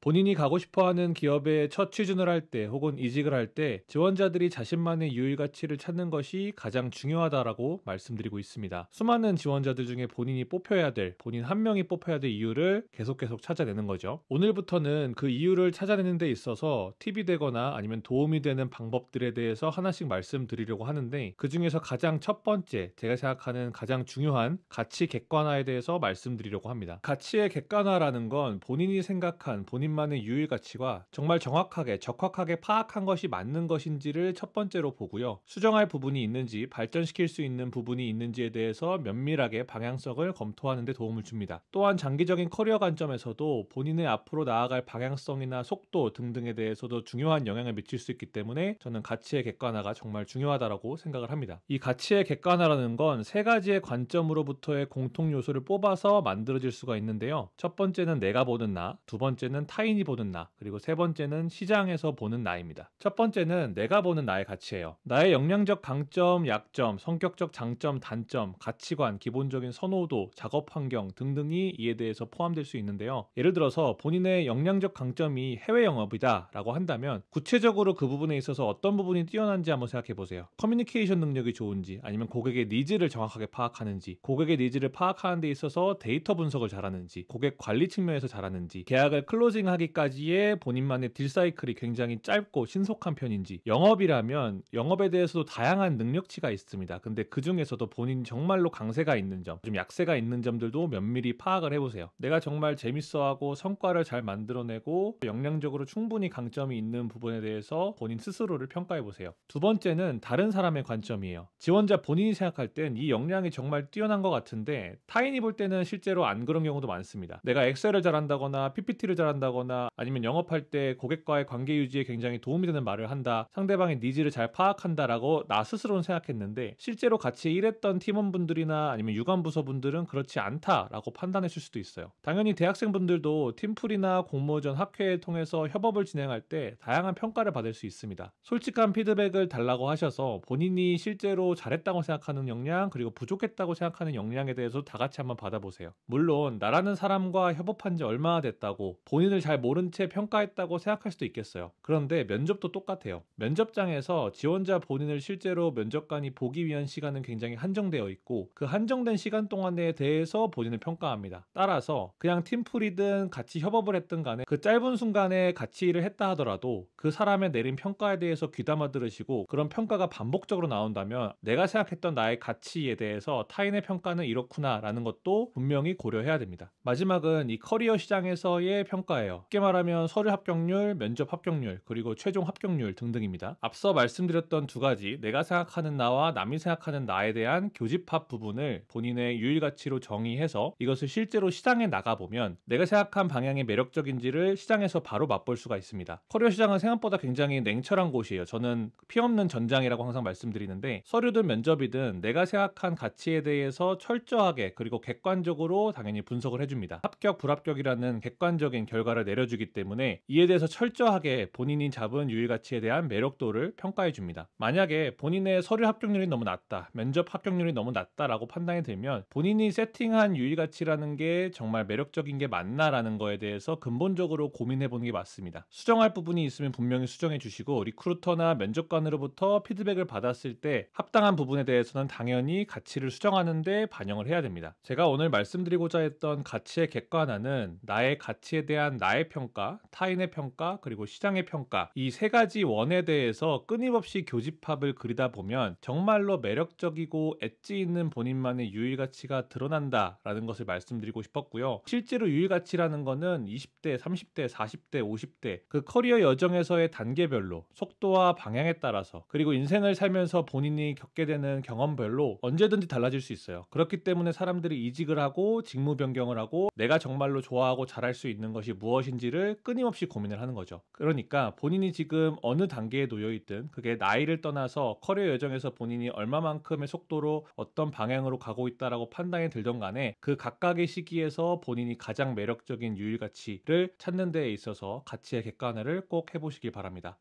본인이 가고 싶어하는 기업에 첫 취준을 할 때 혹은 이직을 할 때 지원자들이 자신만의 유일 가치를 찾는 것이 가장 중요하다라고 말씀드리고 있습니다. 수많은 지원자들 중에 본인이 뽑혀야 될, 본인 한 명이 뽑혀야 될 이유를 계속 찾아내는 거죠. 오늘부터는 그 이유를 찾아내는 데 있어서 팁이 되거나 아니면 도움이 되는 방법들에 대해서 하나씩 말씀드리려고 하는데, 그 중에서 가장 첫 번째, 제가 생각하는 가장 중요한 가치 객관화에 대해서 말씀드리려고 합니다. 가치의 객관화라는 건 본인이 생각한 본인만의 유일 가치와 정말 정확하게 적확하게 파악한 것이 맞는 것인지를 첫 번째로 보고요. 수정할 부분이 있는지, 발전시킬 수 있는 부분이 있는지에 대해서 면밀하게 방향성을 검토하는 데 도움을 줍니다. 또한 장기적인 커리어 관점에서도 본인의 앞으로 나아갈 방향성이나 속도 등등에 대해서도 중요한 영향을 미칠 수 있기 때문에 저는 가치의 객관화가 정말 중요하다고 생각을 합니다. 이 가치의 객관화라는 건 세 가지의 관점으로부터의 공통 요소를 뽑아서 만들어질 수가 있는데요. 첫 번째는 내가 보는 나, 두 번째는 타인이 보는 나, 그리고 세 번째는 시장에서 보는 나입니다. 첫 번째는 내가 보는 나의 가치예요. 나의 역량적 강점, 약점, 성격적 장점, 단점, 가치관, 기본적인 선호도, 작업 환경 등등이 이에 대해서 포함될 수 있는데요. 예를 들어서 본인의 역량적 강점이 해외 영업이다 라고 한다면 구체적으로 그 부분에 있어서 어떤 부분이 뛰어난지 한번 생각해 보세요. 커뮤니케이션 능력이 좋은지, 아니면 고객의 니즈를 정확하게 파악하는지, 고객의 니즈를 파악하는 데 있어서 데이터 분석을 잘하는지, 고객 관리 측면에서 잘하는지, 계약을 클로징하기까지의 본인만의 딜 사이클이 굉장히 짧고 신속한 편인지, 영업이라면 영업에 대해서도 다양한 능력치가 있습니다. 근데 그 중에서도 본인이 정말로 강세가 있는 점, 좀 약세가 있는 점들도 면밀히 파악을 해보세요. 내가 정말 재밌어하고 성과를 잘 만들어내고 역량적으로 충분히 강점이 있는 부분에 대해서 본인 스스로를 평가해보세요. 두 번째는 다른 사람의 관점이에요. 지원자 본인이 생각할 땐 이 역량이 정말 뛰어난 것 같은데 타인이 볼 때는 실제로 안 그런 경우도 많습니다. 내가 엑셀을 잘한다거나 PPT를 잘한다거나 아니면 영업할 때 고객과의 관계 유지에 굉장히 도움이 되는 말을 한다, 상대방의 니즈를 잘 파악한다라고 나 스스로는 생각했는데 실제로 같이 일했던 팀원분들이나 아니면 유관부서분들은 그렇지 않다라고 판단했을 수도 있어요. 당연히 대학생분들도 팀플이나 공모전, 학회를 통해서 협업을 진행할 때 다양한 평가를 받을 수 있습니다. 솔직한 피드백을 달라고 하셔서 본인이 실제로 잘했다고 생각하는 역량, 그리고 부족했다고 생각하는 역량에 대해서 다 같이 한번 받아보세요. 물론 나라는 사람과 협업한 지 얼마나 됐다고 본인을 잘 모른 채 평가했다고 생각할 수도 있겠어요. 그런데 면접도 똑같아요. 면접장에서 지원자 본인을 실제로 면접관이 보기 위한 시간은 굉장히 한정되어 있고 그 한정된 시간 동안에 대해서 본인을 평가합니다. 따라서 그냥 팀플이든 같이 협업을 했든 간에 그 짧은 순간에 같이 일을 했다 하더라도 그 사람의 내린 평가에 대해서 귀담아 들으시고 그런 평가가 반복적으로 나온다면 내가 생각했던 나의 가치에 대해서 타인의 평가는 이렇구나 라는 것도 분명히 고려해야 됩니다. 마지막은 이 커리어 시장에서의 평가예요. 쉽게 말하면 서류 합격률, 면접 합격률, 그리고 최종 합격률 등등입니다. 앞서 말씀드렸던 두 가지, 내가 생각하는 나와 남이 생각하는 나에 대한 교집합 부분을 본인의 유일가치로 정의해서 이것을 실제로 시장에 나가보면 내가 생각한 방향이 매력적인지를 시장에서 바로 맛볼 수가 있습니다. 커리어 시장은 생각보다 굉장히 냉철한 곳이에요. 저는 피 없는 전장이라고 항상 말씀드리는데 서류든 면접이든 내가 생각한 가치에 대해서 철저하게 그리고 객관적으로 당연히 분석을 해줍니다. 합격, 불합격이라는 객관적인 결과를 내려주기 때문에 이에 대해서 철저하게 본인이 잡은 유일가치에 대한 매력도를 평가해줍니다. 만약에 본인의 서류 합격률이 너무 낮다, 면접 합격률이 너무 낮다라고 판단이 들면 본인이 세팅한 유일가치라는 게 정말 매력적인 게 맞나라는 거에 대해서 근본적으로 고민해보는 게 맞습니다. 수정할 부분이 있으면 분명히 수정해 주시고 리크루터나 면접관으로부터 피드백을 받았을 때 합당한 부분에 대해서는 당연히 가치를 수정하는데 반영을 해야 됩니다. 제가 오늘 말씀드리고자 했던 가치의 객관화는 나의 가치에 대한 나의 평가, 타인의 평가, 그리고 시장의 평가, 이 세 가지 원에 대해서 끊임없이 교집합을 그리다 보면 정말로 매력적이고 엣지 있는 본인만의 유일가치가 드러난다라는 것을 말씀드리고 싶었고요. 실제로 유일가치라는 거는 20대, 30대, 40대, 50대 그 커리어 여정에서의 단계별로 속도와 방향에 따라서 그리고 인생을 살면서 본인이 겪게 되는 경험별로 언제든지 달라질 수 있어요. 그렇기 때문에 사람들이 이직을 하고 직무 변경을 하고 내가 정말로 좋아하고 잘할 수 있는 것이 무엇인지를 끊임없이 고민을 하는 거죠. 그러니까 본인이 지금 어느 단계에 놓여 있든 그게 나이를 떠나서 커리어 여정에서 본인이 얼마만큼의 속도로 어떤 방향으로 가고 있다라고 판단이 들던 간에 그 각각의 시기에서 본인이 가장 매력적인 유일가치를 찾는 데에 있어서 가치의 객관화를 꼭 해보시길 바랍니다.